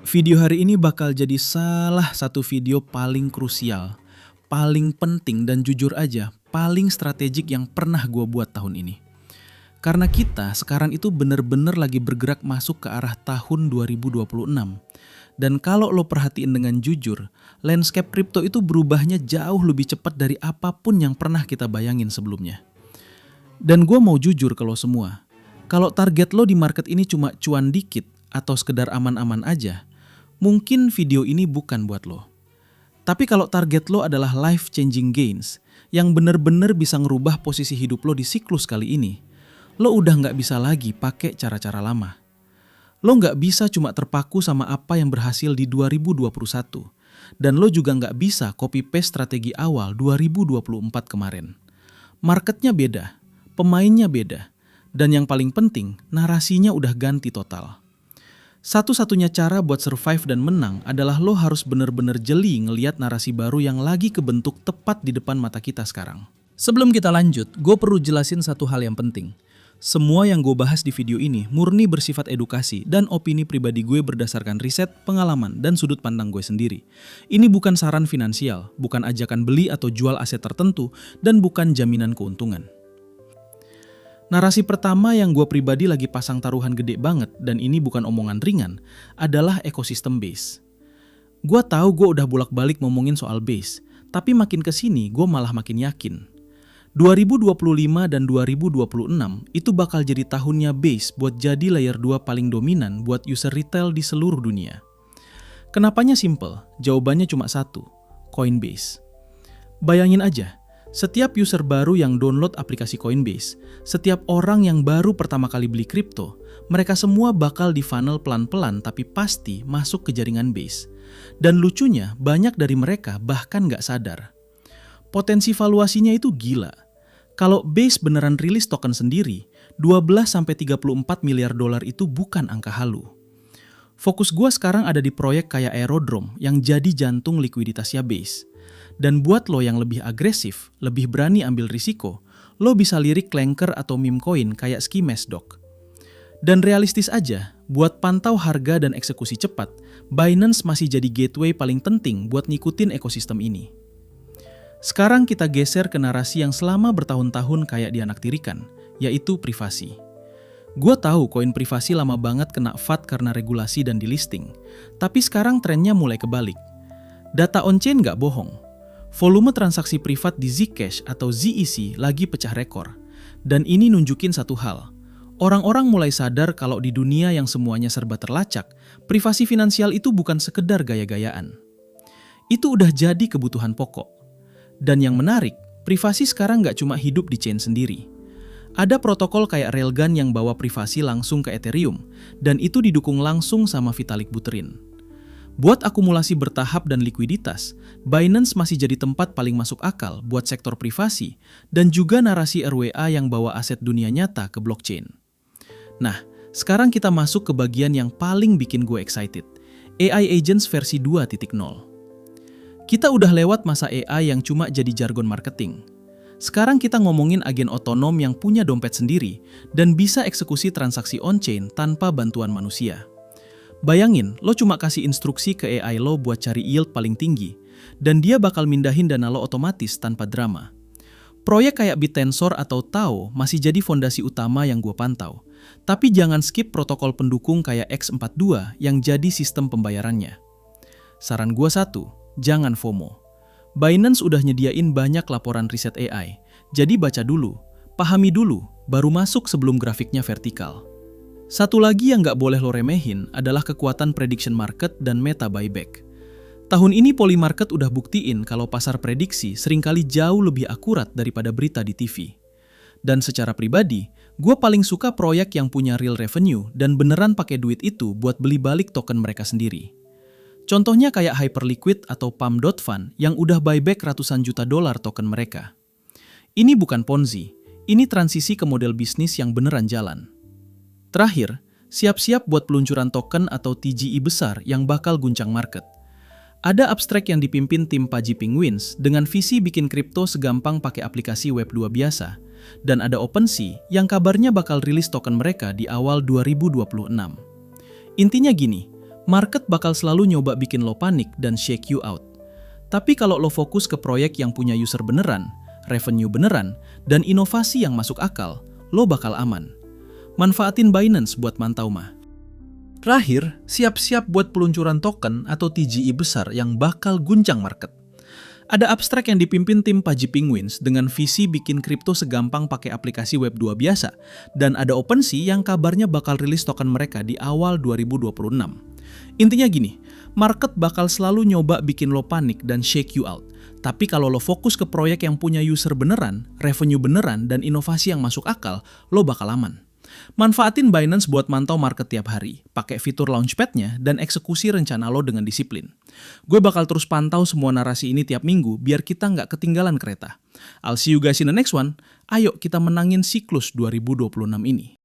Video hari ini bakal jadi salah satu video paling krusial, paling penting dan jujur aja, paling strategik yang pernah gue buat tahun ini. Karena kita sekarang itu bener-bener lagi bergerak masuk ke arah tahun 2026. Dan kalau lo perhatiin dengan jujur, landscape kripto itu berubahnya jauh lebih cepat dari apapun yang pernah kita bayangin sebelumnya. Dan gue mau jujur ke lo semua, kalau target lo di market ini cuma cuan dikit atau sekedar aman-aman aja, mungkin video ini bukan buat lo. Tapi kalau target lo adalah life-changing gains, yang bener-bener bisa ngerubah posisi hidup lo di siklus kali ini, lo udah nggak bisa lagi pakai cara-cara lama. Lo nggak bisa cuma terpaku sama apa yang berhasil di 2021. Dan lo juga nggak bisa copy-paste strategi awal 2024 kemarin. Marketnya beda, pemainnya beda, dan yang paling penting, narasinya udah ganti total. Satu-satunya cara buat survive dan menang adalah lo harus bener-bener jeli ngeliat narasi baru yang lagi kebentuk tepat di depan mata kita sekarang. Sebelum kita lanjut, gue perlu jelasin satu hal yang penting. Semua yang gue bahas di video ini murni bersifat edukasi dan opini pribadi gue berdasarkan riset, pengalaman, dan sudut pandang gue sendiri. Ini bukan saran finansial, bukan ajakan beli atau jual aset tertentu, dan bukan jaminan keuntungan. Narasi pertama yang gue pribadi lagi pasang taruhan gede banget, dan ini bukan omongan ringan, adalah ekosistem base. Gue tahu gue udah bolak-balik ngomongin soal base, tapi makin kesini gue malah makin yakin. 2025 dan 2026 itu bakal jadi tahunnya base buat jadi layer 2 paling dominan buat user retail di seluruh dunia. Kenapanya simple? Jawabannya cuma satu, Coinbase. Bayangin aja, setiap user baru yang download aplikasi Coinbase, setiap orang yang baru pertama kali beli kripto, mereka semua bakal di funnel pelan-pelan tapi pasti masuk ke jaringan base. Dan lucunya, banyak dari mereka bahkan nggak sadar. Potensi valuasinya itu gila. Kalau base beneran rilis token sendiri, 12-34 miliar dolar itu bukan angka halu. Fokus gue sekarang ada di proyek kayak Aerodrome yang jadi jantung likuiditasnya base. Dan buat lo yang lebih agresif, lebih berani ambil risiko, lo bisa lirik Clanker atau meme coin kayak Skimesdoc. Dan realistis aja, buat pantau harga dan eksekusi cepat, Binance masih jadi gateway paling penting buat ngikutin ekosistem ini. Sekarang kita geser ke narasi yang selama bertahun-tahun kayak dianaktirikan, yaitu privasi. Gue tahu koin privasi lama banget kena FAT karena regulasi dan delisting, tapi sekarang trennya mulai kebalik. Data on-chain nggak bohong. Volume transaksi privat di Zcash atau ZEC lagi pecah rekor. Dan ini nunjukin satu hal. Orang-orang mulai sadar kalau di dunia yang semuanya serba terlacak, privasi finansial itu bukan sekedar gaya-gayaan. Itu udah jadi kebutuhan pokok. Dan yang menarik, privasi sekarang nggak cuma hidup di chain sendiri. Ada protokol kayak Railgun yang bawa privasi langsung ke Ethereum, dan itu didukung langsung sama Vitalik Buterin. Buat akumulasi bertahap dan likuiditas, Binance masih jadi tempat paling masuk akal buat sektor privasi, dan juga narasi RWA yang bawa aset dunia nyata ke blockchain. Nah, sekarang kita masuk ke bagian yang paling bikin gue excited, AI Agents versi 2.0. Kita udah lewat masa AI yang cuma jadi jargon marketing. Sekarang kita ngomongin agen otonom yang punya dompet sendiri dan bisa eksekusi transaksi on-chain tanpa bantuan manusia. Bayangin, lo cuma kasih instruksi ke AI lo buat cari yield paling tinggi, dan dia bakal mindahin dana lo otomatis tanpa drama. Proyek kayak BitTensor atau Tao masih jadi fondasi utama yang gue pantau. Tapi jangan skip protokol pendukung kayak X42 yang jadi sistem pembayarannya. Saran gue satu, jangan FOMO. Binance udah nyediain banyak laporan riset AI, jadi baca dulu, pahami dulu, baru masuk sebelum grafiknya vertikal. Satu lagi yang nggak boleh lo remehin adalah kekuatan prediction market dan meta buyback. Tahun ini Polymarket udah buktiin kalau pasar prediksi seringkali jauh lebih akurat daripada berita di TV. Dan secara pribadi, gue paling suka proyek yang punya real revenue dan beneran pakai duit itu buat beli balik token mereka sendiri. Contohnya kayak Hyperliquid atau Pump.Fund yang udah buyback ratusan juta dolar token mereka. Ini bukan Ponzi, ini transisi ke model bisnis yang beneran jalan. Terakhir, siap-siap buat peluncuran token atau TGE besar yang bakal guncang market. Ada abstrak yang dipimpin tim Paji Penguins dengan visi bikin kripto segampang pakai aplikasi Web2 biasa. Dan ada OpenSea yang kabarnya bakal rilis token mereka di awal 2026. Intinya gini, Market bakal selalu nyoba bikin lo panik dan shake you out. Tapi kalau lo fokus ke proyek yang punya user beneran, revenue beneran, dan inovasi yang masuk akal, lo bakal aman. Manfaatin Binance buat mantau mah. Terakhir, siap-siap buat peluncuran token atau TGE besar yang bakal guncang market. Ada abstrak yang dipimpin tim Pudgy Penguins dengan visi bikin kripto segampang pakai aplikasi Web2 biasa, dan ada OpenSea yang kabarnya bakal rilis token mereka di awal 2026. Intinya gini, market bakal selalu nyoba bikin lo panik dan shake you out. Tapi kalau lo fokus ke proyek yang punya user beneran, revenue beneran, dan inovasi yang masuk akal, lo bakal aman. Manfaatin Binance buat mantau market tiap hari, pakai fitur launchpad-nya, dan eksekusi rencana lo dengan disiplin. Gue bakal terus pantau semua narasi ini tiap minggu biar kita nggak ketinggalan kereta. I'll see you guys in the next one. Ayo kita menangin siklus 2026 ini.